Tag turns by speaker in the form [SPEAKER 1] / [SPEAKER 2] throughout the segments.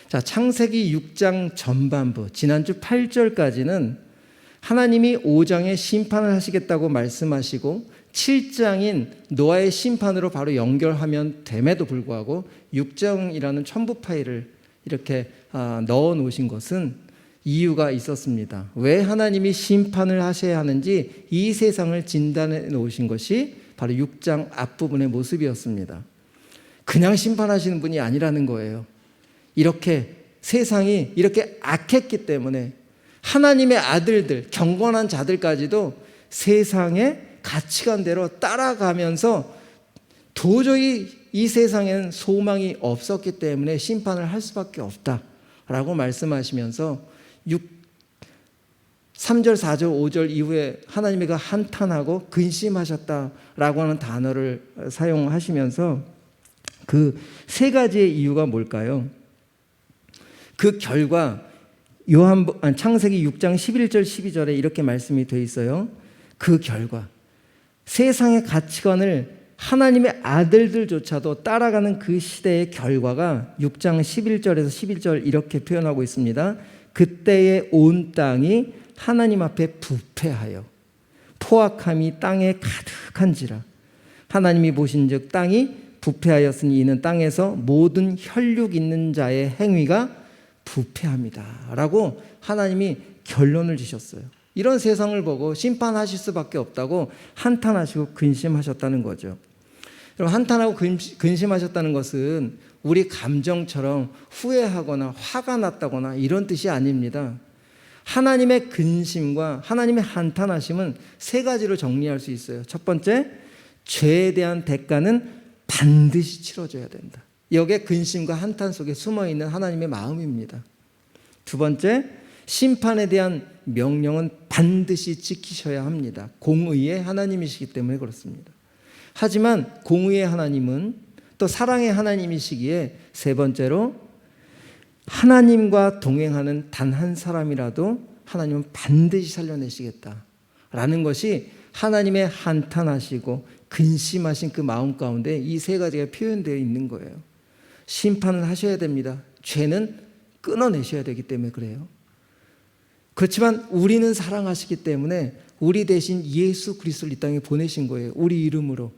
[SPEAKER 1] 자, 창세기 6장 전반부, 지난주 8절까지는 하나님이 5장에 심판을 하시겠다고 말씀하시고 7장인 노아의 심판으로 바로 연결하면 됨에도 불구하고 6장이라는 첨부 파일을 이렇게 넣어 놓으신 것은 이유가 있었습니다. 왜 하나님이 심판을 하셔야 하는지 이 세상을 진단해 놓으신 것이 바로 6장 앞부분의 모습이었습니다. 그냥 심판하시는 분이 아니라는 거예요. 이렇게 세상이 이렇게 악했기 때문에 하나님의 아들들, 경건한 자들까지도 세상의 가치관대로 따라가면서 도저히 이 세상에는 소망이 없었기 때문에 심판을 할 수밖에 없다라고 말씀하시면서 3절, 4절, 5절 이후에 하나님이 한탄하고 근심하셨다라고 하는 단어를 사용하시면서 그 세 가지의 이유가 뭘까요? 그 결과 창세기 6장 11절 12절에 이렇게 말씀이 되어 있어요. 그 결과 세상의 가치관을 하나님의 아들들조차도 따라가는 그 시대의 결과가 6장 11절에서 11절 이렇게 표현하고 있습니다. 그때의 온 땅이 하나님 앞에 부패하여 포악함이 땅에 가득한지라. 하나님이 보신즉 땅이 부패하였으니 이는 땅에서 모든 혈육 있는 자의 행위가 부패합니다 라고 하나님이 결론을 지셨어요. 이런 세상을 보고 심판하실 수밖에 없다고 한탄하시고 근심하셨다는 거죠. 그럼 한탄하고 근심하셨다는 것은 우리 감정처럼 후회하거나 화가 났다거나 이런 뜻이 아닙니다. 하나님의 근심과 하나님의 한탄하심은 세 가지로 정리할 수 있어요. 첫 번째, 죄에 대한 대가는 반드시 치러져야 된다. 여기에 근심과 한탄 속에 숨어있는 하나님의 마음입니다. 두 번째, 심판에 대한 명령은 반드시 지키셔야 합니다. 공의의 하나님이시기 때문에 그렇습니다. 하지만 공의의 하나님은 또 사랑의 하나님이시기에 세 번째로 하나님과 동행하는 단 한 사람이라도 하나님은 반드시 살려내시겠다라는 것이 하나님의 한탄하시고 근심하신 그 마음 가운데 이 세 가지가 표현되어 있는 거예요. 심판을 하셔야 됩니다. 죄는 끊어내셔야 되기 때문에 그래요. 그렇지만 우리는 사랑하시기 때문에 우리 대신 예수 그리스도를 이 땅에 보내신 거예요. 우리 이름으로.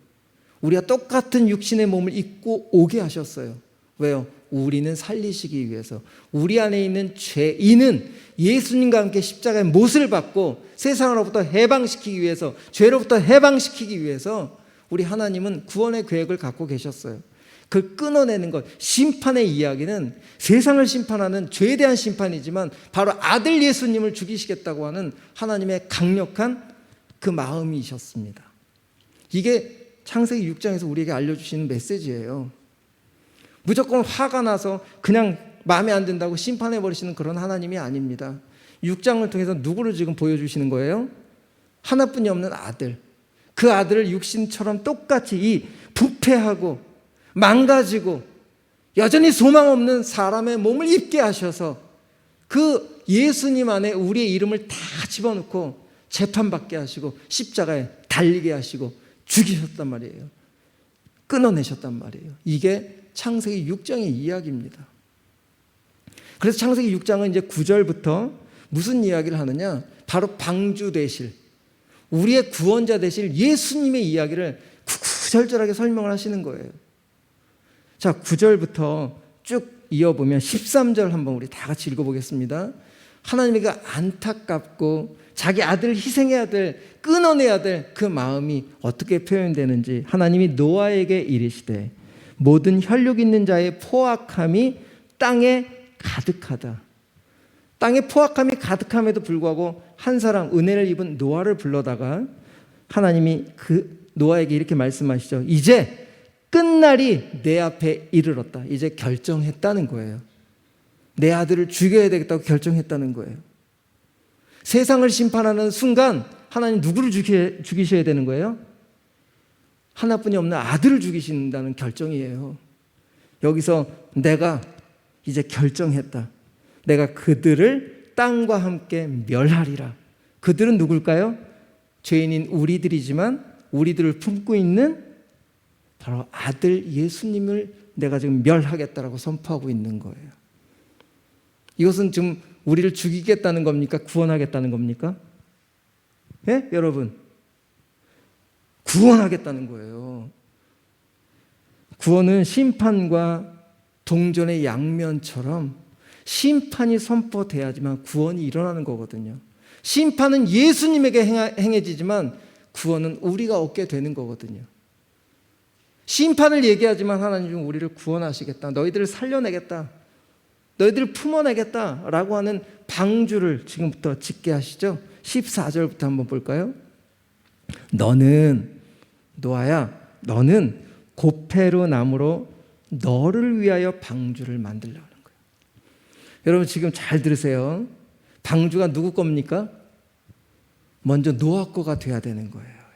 [SPEAKER 1] 우리가 똑같은 육신의 몸을 입고 오게 하셨어요. 왜요? 우리는 살리시기 위해서. 우리 안에 있는 죄인은 예수님과 함께 십자가의 못을 받고 세상으로부터 해방시키기 위해서, 죄로부터 해방시키기 위해서 우리 하나님은 구원의 계획을 갖고 계셨어요. 그걸 끊어내는 것, 심판의 이야기는 세상을 심판하는 죄에 대한 심판이지만 바로 아들 예수님을 죽이시겠다고 하는 하나님의 강력한 그 마음이셨습니다. 이게 창세기 6장에서 우리에게 알려주시는 메시지예요. 무조건 화가 나서 그냥 마음에 안 든다고 심판해버리시는 그런 하나님이 아닙니다. 6장을 통해서 누구를 지금 보여주시는 거예요? 하나뿐이 없는 아들. 그 아들을 육신처럼 똑같이 이 부패하고 망가지고 여전히 소망 없는 사람의 몸을 입게 하셔서 그 예수님 안에 우리의 이름을 다 집어넣고 재판받게 하시고 십자가에 달리게 하시고 죽이셨단 말이에요. 끊어내셨단 말이에요. 이게 창세기 6장의 이야기입니다. 그래서 창세기 6장은 이제 9절부터 무슨 이야기를 하느냐? 바로 방주 되실, 우리의 구원자 되실 예수님의 이야기를 구구절절하게 설명을 하시는 거예요. 자, 9절부터 쭉 이어보면 13절 한번 우리 다 같이 읽어보겠습니다. 하나님이 안타깝고 자기 아들을 희생해야 될, 끊어내야 될 그 마음이 어떻게 표현되는지 하나님이 노아에게 이르시되 모든 혈육 있는 자의 포악함이 땅에 가득하다. 땅에 포악함이 가득함에도 불구하고 한 사람 은혜를 입은 노아를 불러다가 하나님이 그 노아에게 이렇게 말씀하시죠. 이제 끝날이 내 앞에 이르렀다. 이제 결정했다는 거예요. 내 아들을 죽여야 되겠다고 결정했다는 거예요. 세상을 심판하는 순간 하나님 누구를 죽이셔야 되는 거예요? 하나뿐이 없는 아들을 죽이신다는 결정이에요. 여기서 내가 이제 결정했다. 내가 그들을 땅과 함께 멸하리라. 그들은 누굴까요? 죄인인 우리들이지만 우리들을 품고 있는 바로 아들 예수님을 내가 지금 멸하겠다라고 선포하고 있는 거예요. 이것은 좀 우리를 죽이겠다는 겁니까? 구원하겠다는 겁니까? 예? 여러분, 구원하겠다는 거예요. 구원은 심판과 동전의 양면처럼 심판이 선포돼야지만 구원이 일어나는 거거든요. 심판은 예수님에게 행해지지만 구원은 우리가 얻게 되는 거거든요. 심판을 얘기하지만 하나님은 우리를 구원하시겠다, 너희들을 살려내겠다, 너희들을 품어내겠다라고 하는 방주를 지금부터 짓게 하시죠. 14절부터 한번 볼까요? 너는, 노아야, 너는 고페로 나무로 너를 위하여 방주를 만들려고 하는 거예요. 여러분 지금 잘 들으세요. 방주가 누구 겁니까? 먼저 노아 거가 돼야 되는 거예요. 여러분.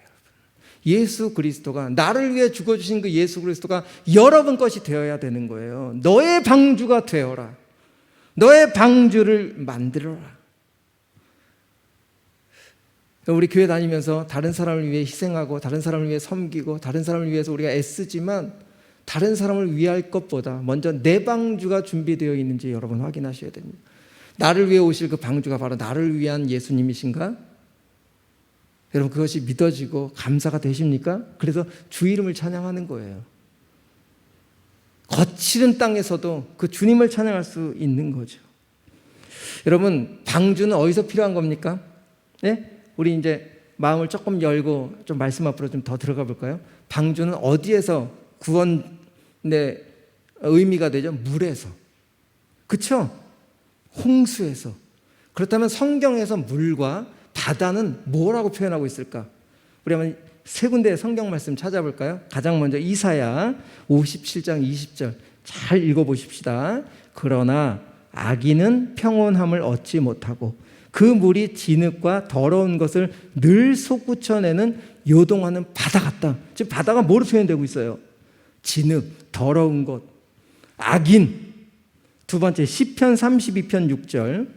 [SPEAKER 1] 예수 그리스도가, 나를 위해 죽어주신 그 예수 그리스도가 여러분 것이 되어야 되는 거예요. 너의 방주가 되어라. 너의 방주를 만들어라. 우리 교회 다니면서 다른 사람을 위해 희생하고 다른 사람을 위해 섬기고 다른 사람을 위해서 우리가 애쓰지만 다른 사람을 위할 것보다 먼저 내 방주가 준비되어 있는지 여러분 확인하셔야 됩니다. 나를 위해 오실 그 방주가 바로 나를 위한 예수님이신가? 여러분 그것이 믿어지고 감사가 되십니까? 그래서 주 이름을 찬양하는 거예요. 거칠은 땅에서도 그 주님을 찬양할 수 있는 거죠. 여러분 방주는 어디서 필요한 겁니까? 네? 우리 이제 마음을 조금 열고 좀 말씀 앞으로 좀 더 들어가 볼까요? 방주는 어디에서 구원의 의미가 되죠? 물에서. 그렇죠? 홍수에서. 그렇다면 성경에서 물과 바다는 뭐라고 표현하고 있을까? 우리 한번 세 군데의 성경 말씀 찾아볼까요? 가장 먼저 이사야 57장 20절 잘 읽어보십시다. 그러나 악인은 평온함을 얻지 못하고 그 물이 진흙과 더러운 것을 늘 솟구쳐내는 요동하는 바다 같다. 지금 바다가 뭐로 표현되고 있어요? 진흙, 더러운 것, 악인. 두 번째 시편 32편 6절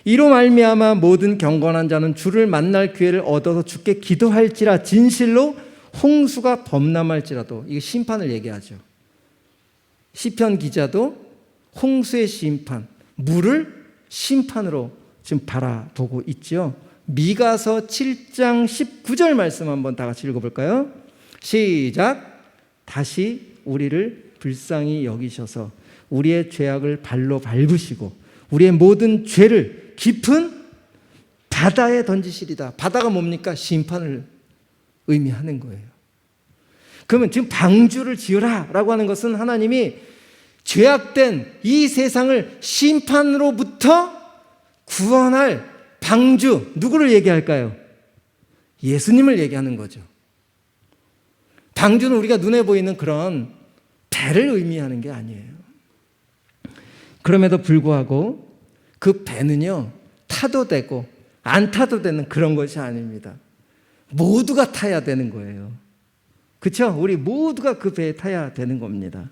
[SPEAKER 1] 이로 말미암아 모든 경건한 자는 주를 만날 기회를 얻어서 주께 기도할지라 진실로 홍수가 범람할지라도. 이게 심판을 얘기하죠. 시편 기자도 홍수의 심판, 물을 심판으로 지금 바라보고 있죠. 미가서 7장 19절 말씀 한번 다 같이 읽어볼까요? 시작. 다시 우리를 불쌍히 여기셔서 우리의 죄악을 발로 밟으시고 우리의 모든 죄를 깊은 바다에 던지시리다. 바다가 뭡니까? 심판을 의미하는 거예요. 그러면 지금 방주를 지으라 라고 하는 것은 하나님이 죄악된 이 세상을 심판으로부터 구원할 방주, 누구를 얘기할까요? 예수님을 얘기하는 거죠. 방주는 우리가 눈에 보이는 그런 배를 의미하는 게 아니에요. 그럼에도 불구하고 그 배는요, 타도 되고 안 타도 되는 그런 것이 아닙니다. 모두가 타야 되는 거예요. 그렇죠? 우리 모두가 그 배에 타야 되는 겁니다.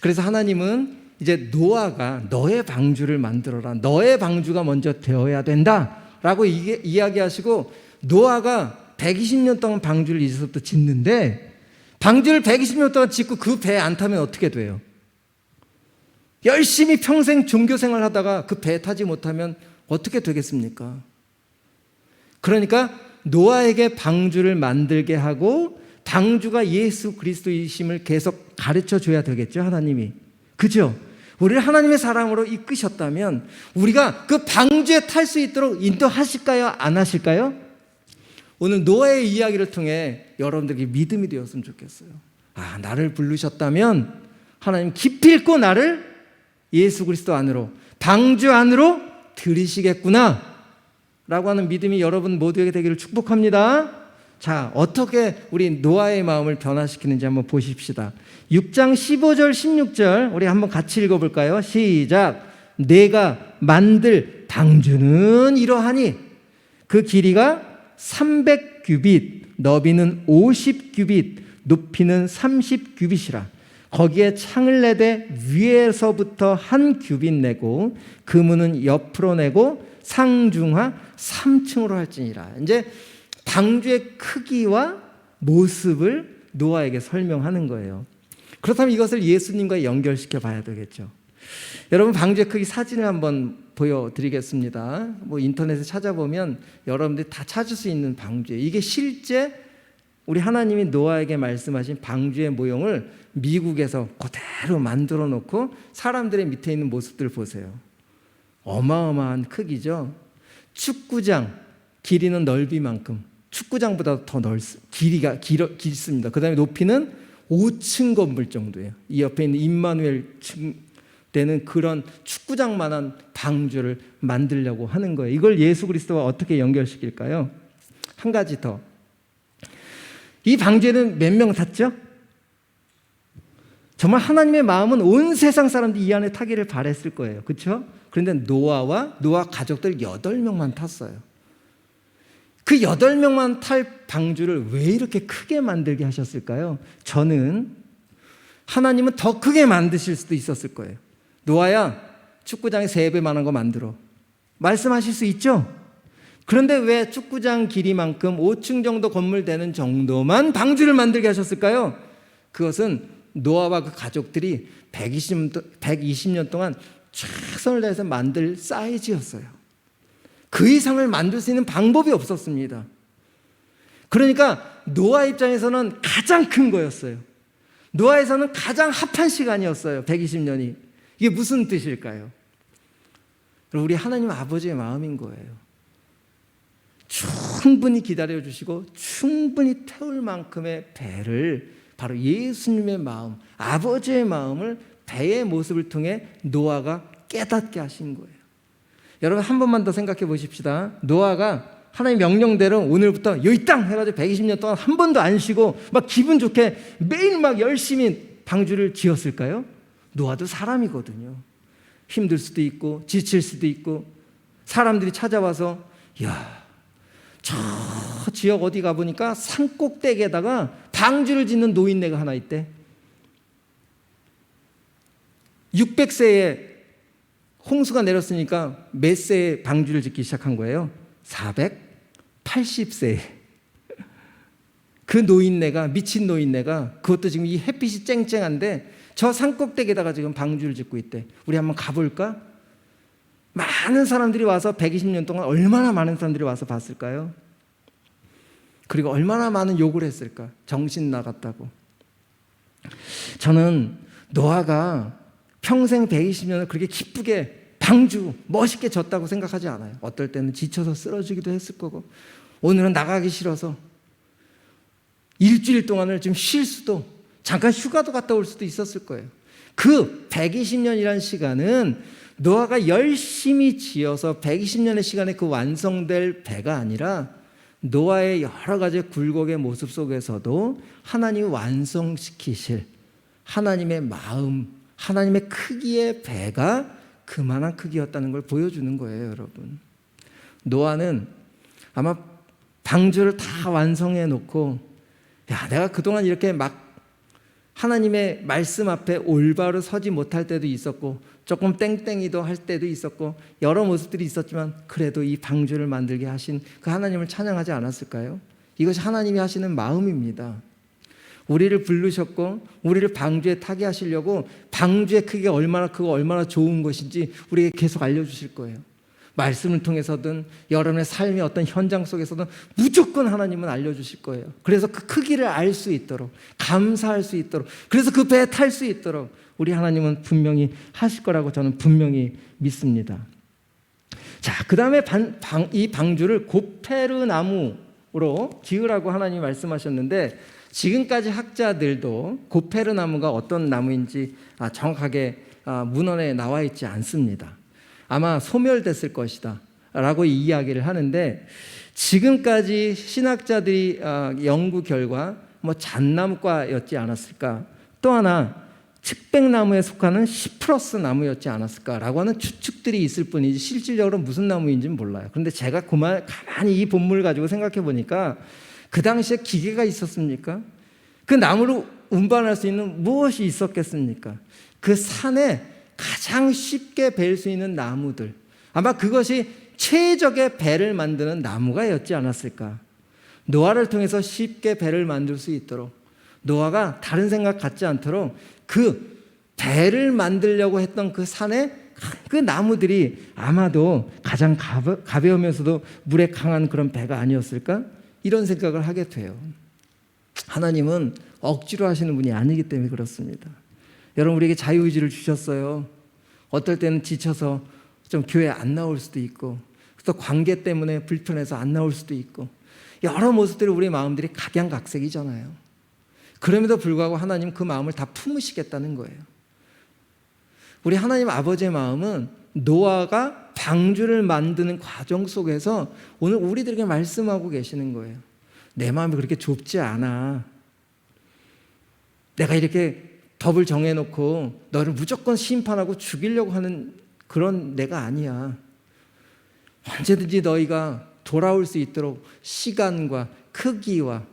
[SPEAKER 1] 그래서 하나님은 이제 노아가 너의 방주를 만들어라. 너의 방주가 먼저 되어야 된다라고 이야기하시고 노아가 120년 동안 방주를 이제부터 짓는데 방주를 120년 동안 짓고 그 배에 안 타면 어떻게 돼요? 열심히 평생 종교생활 하다가 그 배에 타지 못하면 어떻게 되겠습니까? 그러니까 노아에게 방주를 만들게 하고 방주가 예수 그리스도이심을 계속 가르쳐 줘야 되겠죠, 하나님이. 그죠? 우리를 하나님의 사랑으로 이끄셨다면 우리가 그 방주에 탈 수 있도록 인도하실까요? 안 하실까요? 오늘 노아의 이야기를 통해 여러분들에게 믿음이 되었으면 좋겠어요. 아, 나를 부르셨다면 하나님 기필코 나를 예수 그리스도 안으로, 방주 안으로 들이시겠구나 라고 하는 믿음이 여러분 모두에게 되기를 축복합니다. 자, 어떻게 우리 노아의 마음을 변화시키는지 한번 보십시다. 6장 15절 16절 우리 한번 같이 읽어볼까요? 시작. 내가 만들 방주는 이러하니 그 길이가 300규빗, 너비는 50규빗, 높이는 30규빗이라. 거기에 창을 내되 위에서부터 한 규빗 내고 그 문은 옆으로 내고 상중하 3층으로 할지니라. 이제 방주의 크기와 모습을 노아에게 설명하는 거예요. 그렇다면 이것을 예수님과 연결시켜 봐야 되겠죠. 여러분, 방주의 크기 사진을 한번 보여드리겠습니다. 뭐 인터넷에 찾아보면 여러분들이 다 찾을 수 있는 방주예요. 이게 실제 우리 하나님이 노아에게 말씀하신 방주의 모형을 미국에서 그대로 만들어 놓고 사람들의 밑에 있는 모습들 보세요. 어마어마한 크기죠. 축구장 길이는 넓이만큼, 축구장보다 더 길이가 길습니다. 그 다음에 높이는 5층 건물 정도예요. 이 옆에 있는 임마누엘 층 되는 그런 축구장만한 방주를 만들려고 하는 거예요. 이걸 예수 그리스도와 어떻게 연결시킬까요? 한 가지 더. 이 방주에는 몇 명 탔죠? 정말 하나님의 마음은 온 세상 사람들이 이 안에 타기를 바랬을 거예요. 그렇죠? 그런데 노아와 노아 가족들 8명만 탔어요. 그 8명만 탈 방주를 왜 이렇게 크게 만들게 하셨을까요? 저는 하나님은 더 크게 만드실 수도 있었을 거예요. 노아야, 축구장에 3배만한 거 만들어. 말씀하실 수 있죠? 그런데 왜 축구장 길이만큼 5층 정도 건물 되는 정도만 방주를 만들게 하셨을까요? 그것은 노아와 그 가족들이 120년 동안 최선을 다해서 만들 사이즈였어요. 그 이상을 만들 수 있는 방법이 없었습니다. 그러니까 노아 입장에서는 가장 큰 거였어요. 노아에서는 가장 합한 시간이었어요. 120년이. 이게 무슨 뜻일까요? 우리 하나님 아버지의 마음인 거예요. 충분히 기다려주시고 충분히 태울 만큼의 배를, 바로 예수님의 마음, 아버지의 마음을 배의 모습을 통해 노아가 깨닫게 하신 거예요. 여러분, 한 번만 더 생각해 보십시다. 노아가 하나님 명령대로 오늘부터 여기 땅 해가지고 120년 동안 한 번도 안 쉬고 막 기분 좋게 매일 막 열심히 방주를 지었을까요? 노아도 사람이거든요. 힘들 수도 있고 지칠 수도 있고, 사람들이 찾아와서 야, 저 지역 어디 가보니까 산 꼭대기에다가 방주를 짓는 노인네가 하나 있대. 600세에 홍수가 내렸으니까 몇 세에 방주를 짓기 시작한 거예요? 480세에. 그 노인네가, 미친 노인네가, 그것도 지금 이 햇빛이 쨍쨍한데 저 산꼭대기에다가 지금 방주를 짓고 있대. 우리 한번 가볼까? 많은 사람들이 와서 120년 동안 얼마나 많은 사람들이 와서 봤을까요? 그리고 얼마나 많은 욕을 했을까? 정신 나갔다고. 저는 노아가 평생 120년을 그렇게 기쁘게 방주 멋있게 졌다고 생각하지 않아요. 어떨 때는 지쳐서 쓰러지기도 했을 거고, 오늘은 나가기 싫어서 일주일 동안을 좀 쉴 수도, 잠깐 휴가도 갔다 올 수도 있었을 거예요. 그 120년이라는 시간은 노아가 열심히 지어서 120년의 시간에 그 완성될 배가 아니라 노아의 여러 가지 굴곡의 모습 속에서도 하나님이 완성시키실 하나님의 마음, 하나님의 크기의 배가 그만한 크기였다는 걸 보여주는 거예요, 여러분. 노아는 아마 방주를 다 완성해 놓고, 야, 내가 그동안 이렇게 막 하나님의 말씀 앞에 올바로 서지 못할 때도 있었고, 조금 땡땡이도 할 때도 있었고, 여러 모습들이 있었지만 그래도 이 방주를 만들게 하신 그 하나님을 찬양하지 않았을까요? 이것이 하나님이 하시는 마음입니다. 우리를 부르셨고 우리를 방주에 타게 하시려고 방주의 크기가 얼마나 크고 얼마나 좋은 것인지 우리에게 계속 알려주실 거예요. 말씀을 통해서든 여러분의 삶의 어떤 현장 속에서든 무조건 하나님은 알려주실 거예요. 그래서 그 크기를 알 수 있도록, 감사할 수 있도록, 그래서 그 배에 탈 수 있도록 우리 하나님은 분명히 하실 거라고 저는 분명히 믿습니다. 자, 그 다음에 이 방주를 고페르 나무로 지으라고 하나님이 말씀하셨는데, 지금까지 학자들도 고페르 나무가 어떤 나무인지 정확하게 문헌에 나와 있지 않습니다. 아마 소멸됐을 것이다 라고 이야기를 하는데, 지금까지 신학자들이 연구 결과 잣나무과였지 않았을까, 또 하나 측백나무에 속하는 시프러스 나무였지 않았을까라고 하는 추측들이 있을 뿐이지 실질적으로 무슨 나무인지는 몰라요. 그런데 제가 가만히 이 본문을 가지고 생각해 보니까, 그 당시에 기계가 있었습니까? 그 나무를 운반할 수 있는 무엇이 있었겠습니까? 그 산에 가장 쉽게 벨 수 있는 나무들, 아마 그것이 최적의 배를 만드는 나무가였지 않았을까. 노아를 통해서 쉽게 배를 만들 수 있도록, 노아가 다른 생각 갖지 않도록 그 배를 만들려고 했던 그 산에 그 나무들이 아마도 가장 가벼우면서도 물에 강한 그런 배가 아니었을까? 이런 생각을 하게 돼요. 하나님은 억지로 하시는 분이 아니기 때문에 그렇습니다. 여러분, 우리에게 자유의지를 주셨어요. 어떨 때는 지쳐서 좀 교회 안 나올 수도 있고, 또 관계 때문에 불편해서 안 나올 수도 있고, 여러 모습들이 우리 마음들이 각양각색이잖아요. 그럼에도 불구하고 하나님 그 마음을 다 품으시겠다는 거예요. 우리 하나님 아버지의 마음은 노아가 방주를 만드는 과정 속에서 오늘 우리들에게 말씀하고 계시는 거예요. 내 마음이 그렇게 좁지 않아. 내가 이렇게 법을 정해놓고 너를 무조건 심판하고 죽이려고 하는 그런 내가 아니야. 언제든지 너희가 돌아올 수 있도록 시간과 크기와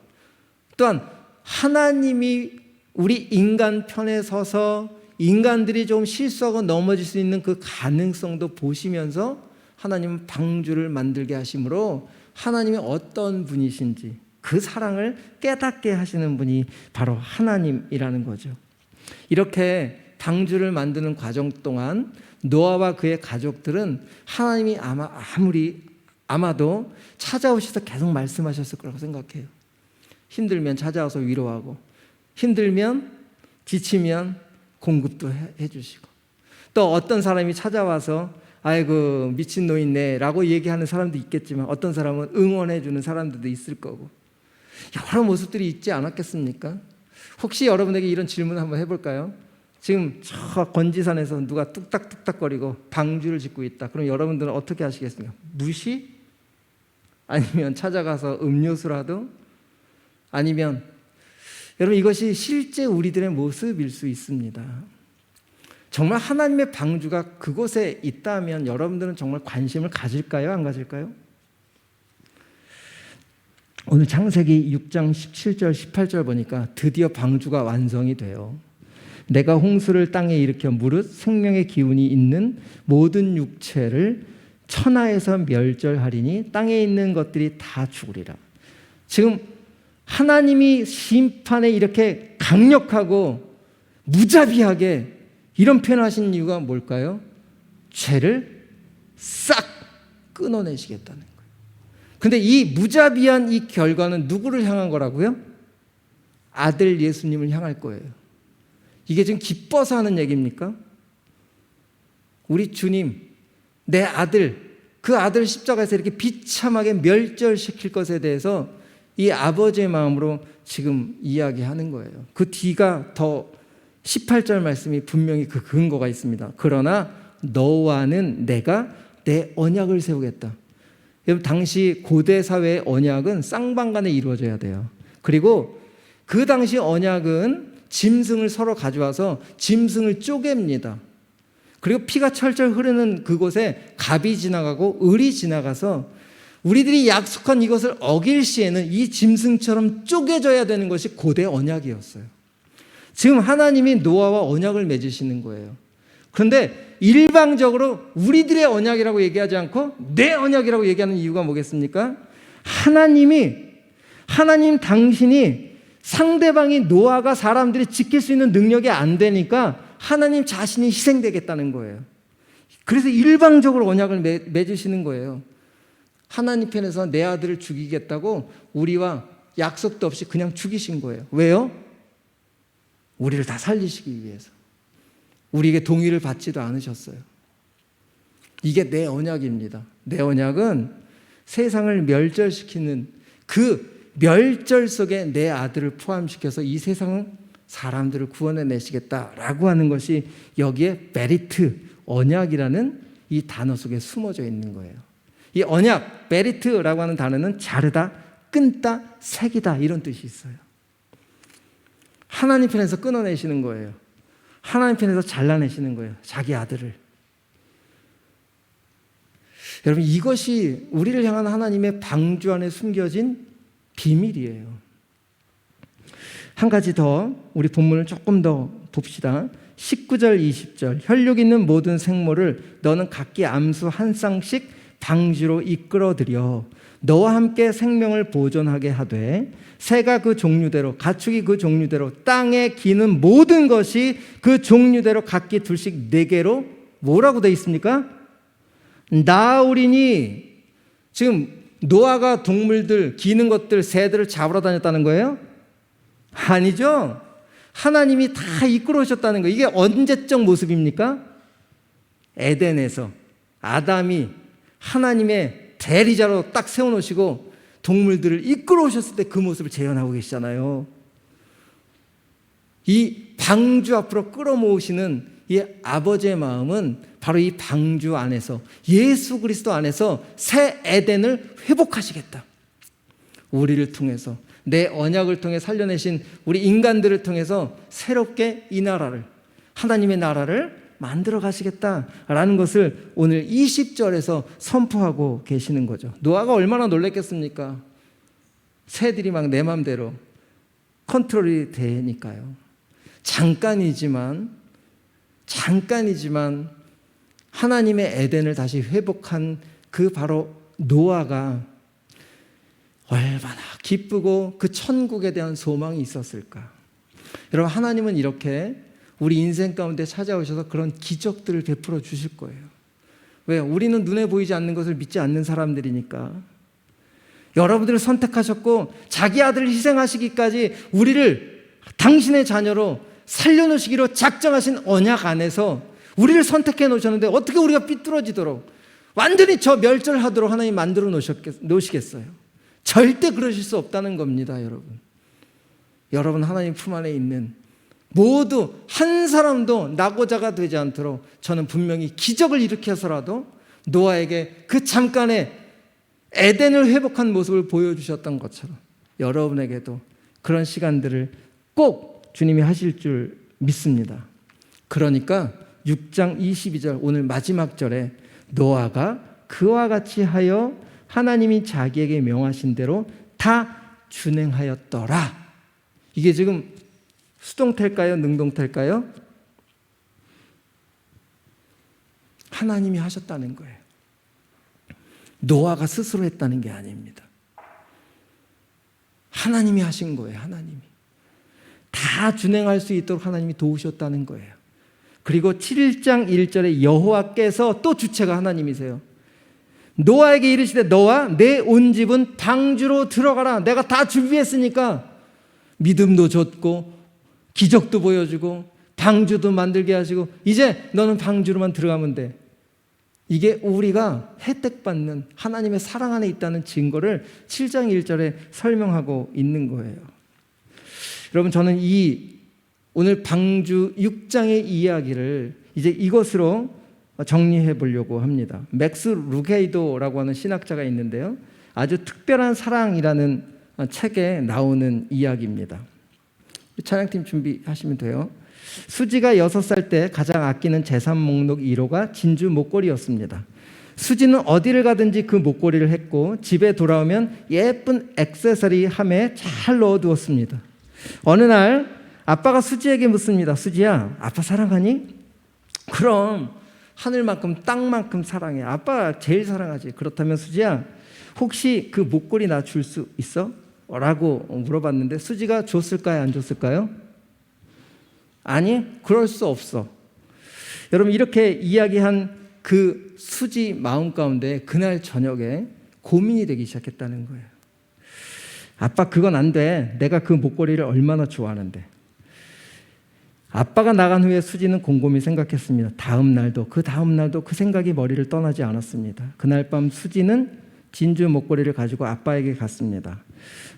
[SPEAKER 1] 또한 하나님이 우리 인간 편에 서서 인간들이 좀 실수하고 넘어질 수 있는 그 가능성도 보시면서 하나님은 방주를 만들게 하심으로 하나님이 어떤 분이신지 그 사랑을 깨닫게 하시는 분이 바로 하나님이라는 거죠. 이렇게 방주를 만드는 과정 동안 노아와 그의 가족들은 하나님이 아마도 찾아오셔서 계속 말씀하셨을 거라고 생각해요. 힘들면 찾아와서 위로하고, 힘들면 지치면 공급도 해주시고, 또 어떤 사람이 찾아와서 아이고 미친놈이네 라고 얘기하는 사람도 있겠지만 어떤 사람은 응원해주는 사람들도 있을 거고, 여러 모습들이 있지 않았겠습니까? 혹시 여러분에게 이런 질문 한번 해볼까요? 지금 저 건지산에서 누가 뚝딱뚝딱거리고 방주를 짓고 있다. 그럼 여러분들은 어떻게 하시겠습니까? 무시? 아니면 찾아가서 음료수라도? 아니면 여러분, 이것이 실제 우리들의 모습일 수 있습니다. 정말 하나님의 방주가 그곳에 있다면 여러분들은 정말 관심을 가질까요? 안 가질까요? 오늘 창세기 6장 17절 18절 보니까 드디어 방주가 완성이 돼요. 내가 홍수를 땅에 일으켜 무릇 생명의 기운이 있는 모든 육체를 천하에서 멸절하리니 땅에 있는 것들이 다 죽으리라. 지금 하나님이 심판에 이렇게 강력하고 무자비하게 이런 표현을 하신 이유가 뭘까요? 죄를 싹 끊어내시겠다는 거예요. 근데 이 무자비한 이 결과는 누구를 향한 거라고요? 아들 예수님을 향할 거예요. 이게 지금 기뻐서 하는 얘기입니까? 우리 주님, 내 아들, 그 아들 십자가에서 이렇게 비참하게 멸절시킬 것에 대해서 이 아버지의 마음으로 지금 이야기하는 거예요. 그 뒤가 더 18절 말씀이 분명히 그 근거가 있습니다. 그러나 너와는 내가 내 언약을 세우겠다. 여러분, 당시 고대 사회의 언약은 쌍방간에 이루어져야 돼요. 그리고 그 당시 언약은 짐승을 서로 가져와서 짐승을 쪼갭니다. 그리고 피가 철철 흐르는 그곳에 갑이 지나가고 을이 지나가서 우리들이 약속한 이것을 어길 시에는 이 짐승처럼 쪼개져야 되는 것이 고대 언약이었어요. 지금 하나님이 노아와 언약을 맺으시는 거예요. 그런데 일방적으로 우리들의 언약이라고 얘기하지 않고 내 언약이라고 얘기하는 이유가 뭐겠습니까? 하나님 당신이 상대방이 노아가 사람들이 지킬 수 있는 능력이 안 되니까 하나님 자신이 희생되겠다는 거예요. 그래서 일방적으로 언약을 맺으시는 거예요. 하나님 편에서 내 아들을 죽이겠다고 우리와 약속도 없이 그냥 죽이신 거예요. 왜요? 우리를 다 살리시기 위해서. 우리에게 동의를 받지도 않으셨어요. 이게 내 언약입니다. 내 언약은 세상을 멸절시키는 그 멸절 속에 내 아들을 포함시켜서 이 세상 사람들을 구원해 내시겠다라고 하는 것이 여기에 베리트, 언약이라는 이 단어 속에 숨어져 있는 거예요. 이 언약, 베리트라고 하는 단어는 자르다, 끊다, 새기다 이런 뜻이 있어요. 하나님 편에서 끊어내시는 거예요. 하나님 편에서 잘라내시는 거예요. 자기 아들을. 여러분, 이것이 우리를 향한 하나님의 방주 안에 숨겨진 비밀이에요. 한 가지 더 우리 본문을 조금 더 봅시다. 19절 20절 혈육 있는 모든 생물을 너는 각기 암수 한 쌍씩 방주로 이끌어들여 너와 함께 생명을 보존하게 하되 새가 그 종류대로 가축이 그 종류대로 땅에 기는 모든 것이 그 종류대로 각기 둘씩 네개로 뭐라고 되어 있습니까? 나으리니. 지금 노아가 동물들 기는 것들 새들을 잡으러 다녔다는 거예요? 아니죠. 하나님이 다 이끌어 오셨다는 거예요. 이게 언제적 모습입니까? 에덴에서 아담이 하나님의 대리자로 딱 세워놓으시고 동물들을 이끌어 오셨을 때 그 모습을 재현하고 계시잖아요. 이 방주 앞으로 끌어모으시는 이 아버지의 마음은 바로 이 방주 안에서 예수 그리스도 안에서 새 에덴을 회복하시겠다. 우리를 통해서 내 언약을 통해 살려내신 우리 인간들을 통해서 새롭게 이 나라를 하나님의 나라를 만들어 가시겠다라는 것을 오늘 20절에서 선포하고 계시는 거죠. 노아가 얼마나 놀랐겠습니까? 새들이 막 내 맘대로 컨트롤이 되니까요. 잠깐이지만 하나님의 에덴을 다시 회복한 그 바로 노아가 얼마나 기쁘고 그 천국에 대한 소망이 있었을까. 여러분, 하나님은 이렇게 우리 인생 가운데 찾아오셔서 그런 기적들을 베풀어 주실 거예요. 왜요? 우리는 눈에 보이지 않는 것을 믿지 않는 사람들이니까. 여러분들을 선택하셨고 자기 아들을 희생하시기까지 우리를 당신의 자녀로 살려놓으시기로 작정하신 언약 안에서 우리를 선택해 놓으셨는데 어떻게 우리가 삐뚤어지도록 완전히 저 멸절하도록 하나님 만들어 놓으시겠어요? 절대 그러실 수 없다는 겁니다. 여러분 하나님 품 안에 있는 모두 한 사람도 낙오자가 되지 않도록 저는 분명히 기적을 일으켜서라도 노아에게 그 잠깐의 에덴을 회복한 모습을 보여주셨던 것처럼 여러분에게도 그런 시간들을 꼭 주님이 하실 줄 믿습니다. 그러니까 6장 22절 오늘 마지막 절에 노아가 그와 같이 하여 하나님이 자기에게 명하신 대로 다 준행하였더라. 이게 지금 수동태일까요? 능동태일까요? 하나님이 하셨다는 거예요. 노아가 스스로 했다는 게 아닙니다. 하나님이 하신 거예요. 하나님이 다 준행할 수 있도록 하나님이 도우셨다는 거예요. 그리고 7장 1절에 여호와께서 또 주체가 하나님이세요. 노아에게 이르시되 너와 내 온 집은 방주로 들어가라. 내가 다 준비했으니까. 믿음도 줬고 기적도 보여주고 방주도 만들게 하시고 이제 너는 방주로만 들어가면 돼. 이게 우리가 혜택받는 하나님의 사랑 안에 있다는 증거를 7장 1절에 설명하고 있는 거예요. 여러분, 저는 오늘 방주 6장의 이야기를 이제 이것으로 정리해 보려고 합니다. 맥스 루게이도라고 하는 신학자가 있는데요. 아주 특별한 사랑이라는 책에 나오는 이야기입니다. 찬양팀 준비하시면 돼요. 수지가 6살 때 가장 아끼는 재산 목록 1호가 진주 목걸이였습니다. 수지는 어디를 가든지 그 목걸이를 했고 집에 돌아오면 예쁜 액세서리 함에 잘 넣어두었습니다. 어느 날 아빠가 수지에게 묻습니다. 수지야, 아빠 사랑하니? 그럼 하늘만큼 땅만큼 사랑해. 아빠 제일 사랑하지. 그렇다면 수지야, 혹시 그 목걸이 나 줄 수 있어? 라고 물어봤는데 수지가 줬을까요? 안 줬을까요? 아니, 그럴 수 없어. 여러분, 이렇게 이야기한 그 수지 마음 가운데 그날 저녁에 고민이 되기 시작했다는 거예요. 아빠, 그건 안 돼. 내가 그 목걸이를 얼마나 좋아하는데. 아빠가 나간 후에 수지는 곰곰이 생각했습니다. 다음 날도 그 생각이 머리를 떠나지 않았습니다. 그날 밤 수지는 진주 목걸이를 가지고 아빠에게 갔습니다.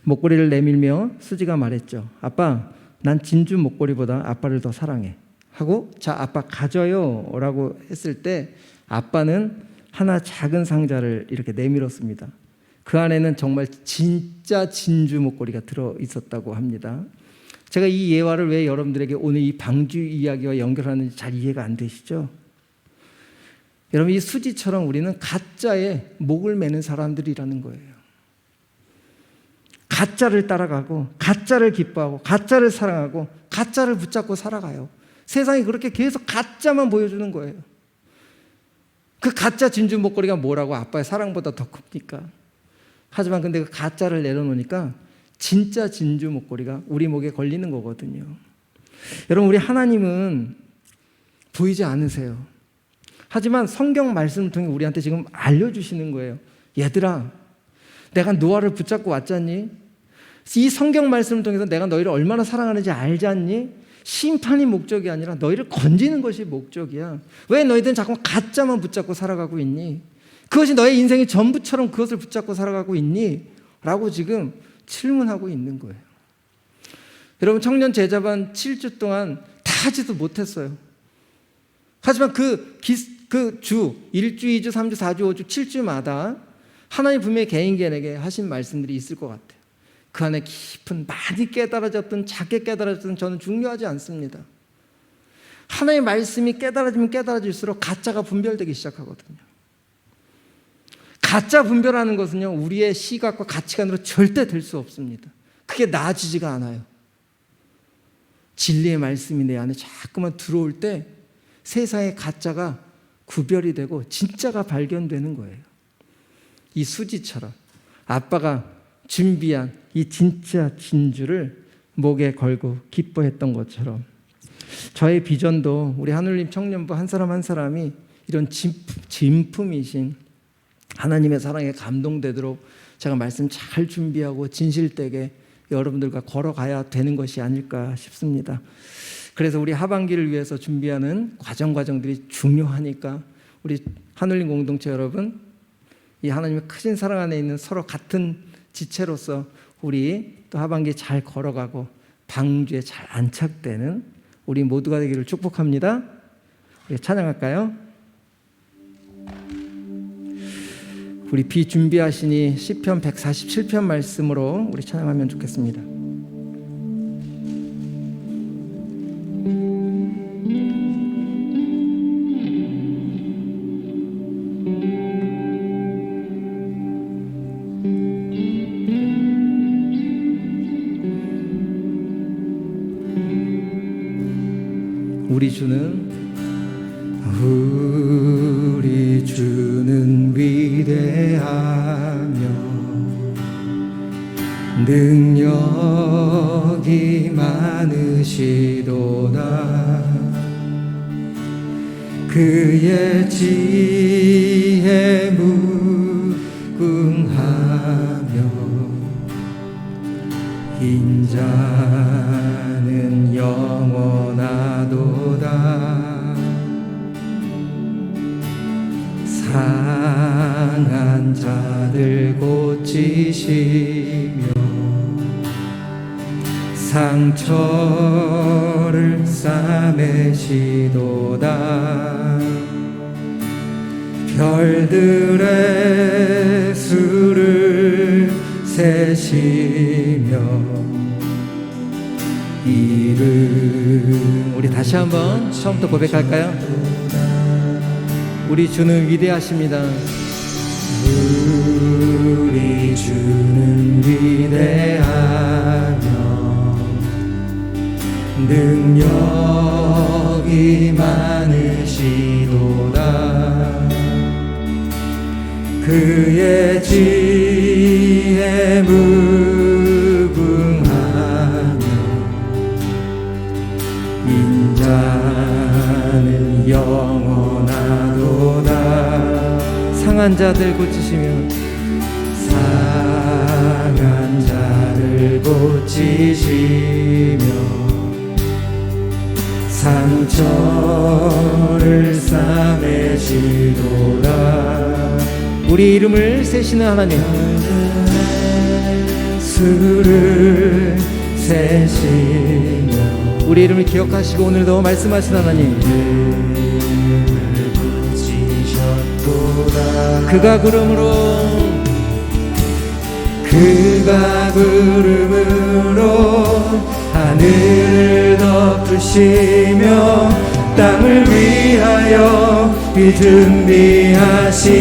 [SPEAKER 1] 목걸이를 내밀며 수지가 말했죠. 아빠, 난 진주 목걸이보다 아빠를 더 사랑해. 하고 자, 아빠 가져요 라고 했을 때 아빠는 하나 작은 상자를 이렇게 내밀었습니다. 그 안에는 정말 진짜 진주 목걸이가 들어있었다고 합니다. 제가 이 예화를 왜 여러분들에게 오늘 이 방주 이야기와 연결하는지 잘 이해가 안 되시죠? 여러분, 이 수지처럼 우리는 가짜에 목을 매는 사람들이라는 거예요. 가짜를 따라가고 가짜를 기뻐하고 가짜를 사랑하고 가짜를 붙잡고 살아가요. 세상이 그렇게 계속 가짜만 보여주는 거예요. 그 가짜 진주 목걸이가 뭐라고 아빠의 사랑보다 더 큽니까? 하지만 근데 그 가짜를 내려놓으니까 진짜 진주 목걸이가 우리 목에 걸리는 거거든요. 여러분, 우리 하나님은 보이지 않으세요. 하지만 성경 말씀을 통해 우리한테 지금 알려주시는 거예요. 얘들아, 내가 노아를 붙잡고 왔잖니? 이 성경 말씀을 통해서 내가 너희를 얼마나 사랑하는지 알지 않니? 심판이 목적이 아니라 너희를 건지는 것이 목적이야. 왜 너희들은 자꾸 가짜만 붙잡고 살아가고 있니? 그것이 너의 인생의 전부처럼 그것을 붙잡고 살아가고 있니? 라고 지금 질문하고 있는 거예요. 여러분, 청년 제자반 7주 동안 다 하지도 못했어요. 하지만 그 주 1주, 2주, 3주, 4주, 5주, 7주마다 하나님 분명히 개인에게 하신 말씀들이 있을 것 같아요. 그 안에 깊은, 많이 깨달아졌든 작게 깨달아졌든 저는 중요하지 않습니다. 하나님의 말씀이 깨달아지면 깨달아질수록 가짜가 분별되기 시작하거든요. 가짜 분별하는 것은요, 우리의 시각과 가치관으로 절대 될 수 없습니다. 그게 나아지지가 않아요. 진리의 말씀이 내 안에 자꾸만 들어올 때 세상의 가짜가 구별이 되고 진짜가 발견되는 거예요. 이 수지처럼 아빠가 준비한 이 진짜 진주를 목에 걸고 기뻐했던 것처럼 저의 비전도 우리 하늘님 청년부 한 사람 한 사람이 이런 진품이신 하나님의 사랑에 감동되도록 제가 말씀 잘 준비하고 진실되게 여러분들과 걸어가야 되는 것이 아닐까 싶습니다. 그래서 우리 하반기를 위해서 준비하는 과정들이 중요하니까 우리 하늘님 공동체 여러분, 이 하나님의 크신 사랑 안에 있는 서로 같은 지체로서 우리 또 하반기 잘 걸어가고 방주에 잘 안착되는 우리 모두가 되기를 축복합니다. 우리 찬양할까요? 우리 비준비하시니 시편 147편 말씀으로 우리 찬양하면 좋겠습니다.
[SPEAKER 2] 우리 주는 위대하며 능력이 많으시도다. 그의 지혜 무궁하며 인자는 영원하도다. 상한 자들 고치시며 상처를 싸매시도다. 별들의 수를 세시며 이름.
[SPEAKER 1] 우리 다시 한번 처음부터 고백할까요? 우리 주는 위대하십니다.
[SPEAKER 2] 우리 주는 위대하며 능력이 많으시도다. 그의 지혜 무궁하며 인자는 영원하도다.
[SPEAKER 1] 상한 자들 고치시며
[SPEAKER 2] 상한 자를 고치시며 상처를 싸매시도다.
[SPEAKER 1] 우리 이름을 세시는 하나님,
[SPEAKER 2] 수를 세시며
[SPEAKER 1] 우리 이름을 기억하시고 오늘도 말씀하신 하나님, 그가 구름으로 하늘을 덮으시며 땅을 위하여 비 준비하시니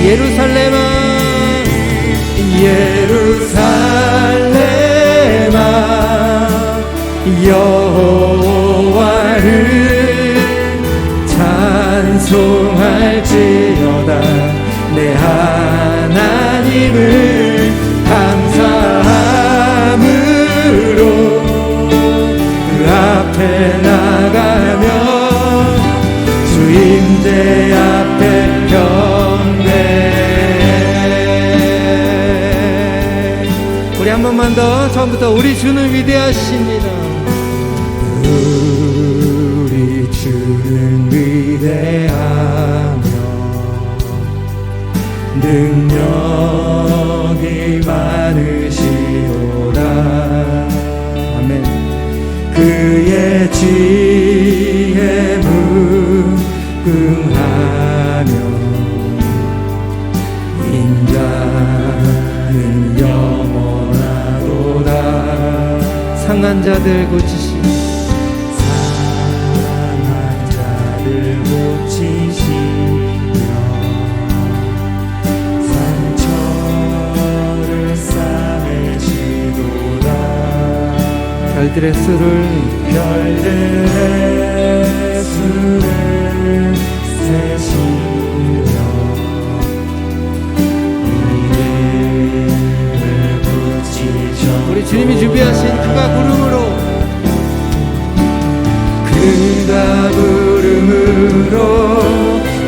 [SPEAKER 1] 예루살렘아 여호와를 찬송할지어다. 한 번만 더 처음부터 우리 주는 위대하십니다.
[SPEAKER 2] 우리 주는 위대하며 능력이 많으시도다.
[SPEAKER 1] 아멘.
[SPEAKER 2] 그의 지혜 무궁하며 인자는 영원하도다.
[SPEAKER 1] 상한 자들 고치시며
[SPEAKER 2] 상한 자들 고치시며 상처를 싸매시도다.
[SPEAKER 1] 별들의 수를
[SPEAKER 2] 세시며 이름을 붙이셔.
[SPEAKER 1] 우리 주님이 준비하신 그가 구름으로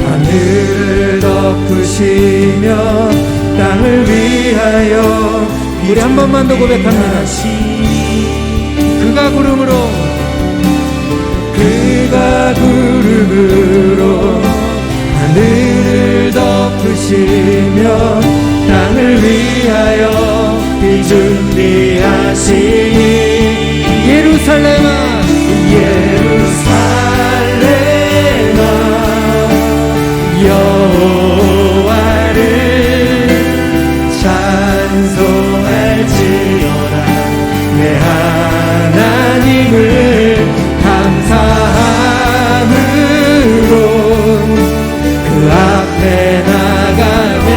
[SPEAKER 2] 하늘을 덮으시며 땅을 위하여
[SPEAKER 1] 우리 한 번만 더 고백합니다. 그가 구름으로
[SPEAKER 2] 하늘을 덮으시며 땅을 위하여 비 준비하시니
[SPEAKER 1] 예루살렘아
[SPEAKER 2] 여호와를 찬송할지어다. 내 하나님을 감사함으로 그 앞에 나가며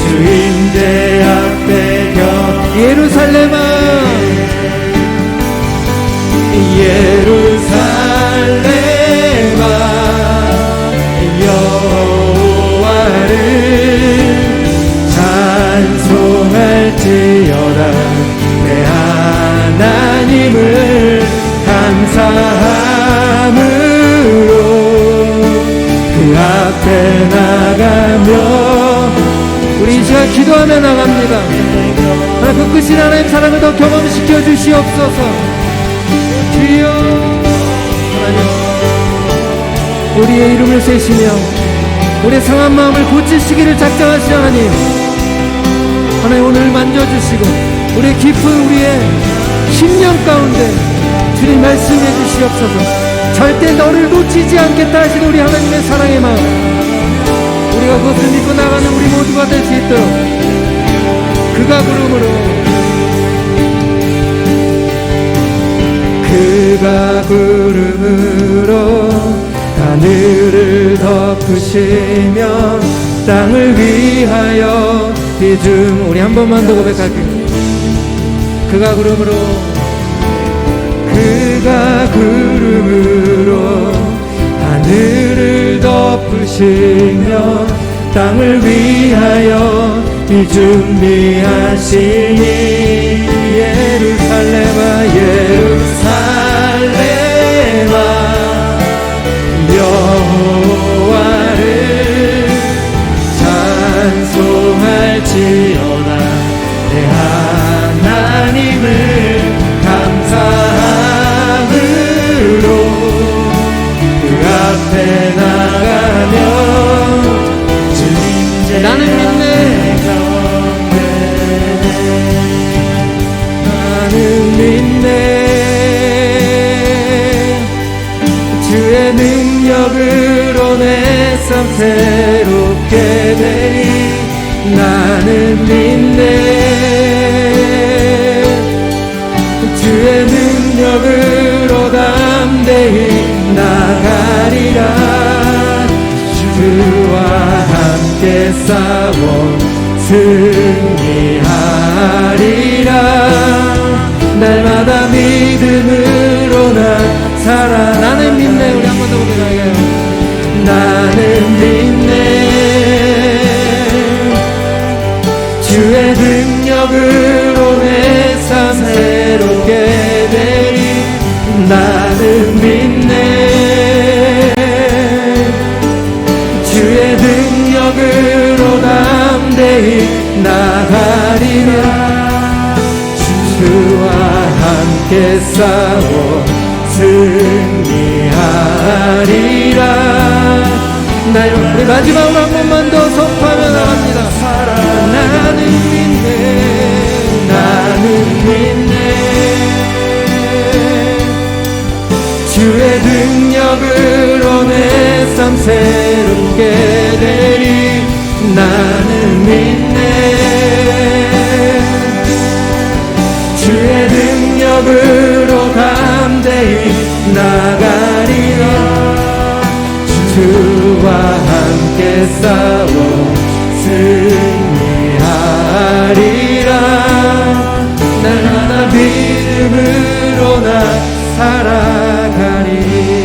[SPEAKER 2] 주인대 앞에
[SPEAKER 1] 예루살렘아
[SPEAKER 2] 여호와를 찬송할지어다. 내 하나님을 감사함으로 그 앞에 나가며
[SPEAKER 1] 우리 이 시간 기도하며 나갑니다. 하나님 그 끝인 하나님 사랑을 더 경험시켜 주시옵소서. 주여 하나님 우리의 이름을 세시며 우리의 상한 마음을 고치시기를 작정하신 하나님, 하나님 오늘 만져주시고 우리의 깊은 우리의 심령 가운데 주님 말씀해 주시옵소서. 절대 너를 놓치지 않겠다 하신 우리 하나님의 사랑의 마음, 우리가 그것을 믿고 나가는 우리 모두가 될 수 있도록 그가 구름으로 하늘을 덮으시며 땅을 위하여 비중. 우리 한 번만 더 고백할게요. 그가 구름으로 하늘을 덮으시며 땅을 위하여 비 준비하시니 예루살렘아 여호와를 찬송할지어다. 내 하나님을 감사함으로 그 앞에 나가며 나는 믿네.
[SPEAKER 2] 주의 능력으로 내 삶 새롭게 되니 나는 믿네. 주의 능력으로 담대히 나가리라. 주와 함께 싸워 승리하리라. 날마다 믿음으로 난 살아.
[SPEAKER 1] 나는 믿네. 우리 한 번 더 고백할게요.
[SPEAKER 2] 나는 믿네. 주의 능력으로 내 삶 새롭게 되리. 나는 믿네. 주의 능력으로 담대히 나가리라. 함께 싸워 승리하리라.
[SPEAKER 1] 우리 마지막으로 한 번만 더 선포하며 나갑니다.
[SPEAKER 2] 나는 믿네, 나는 믿네. 주의 능력으로 내 삶 새롭게 되리. 나는 믿네, 주의 능력으로 담대히 나가리라. 주와 함께 싸워 승리하리라. 날마다 믿음으로 나 살아가리.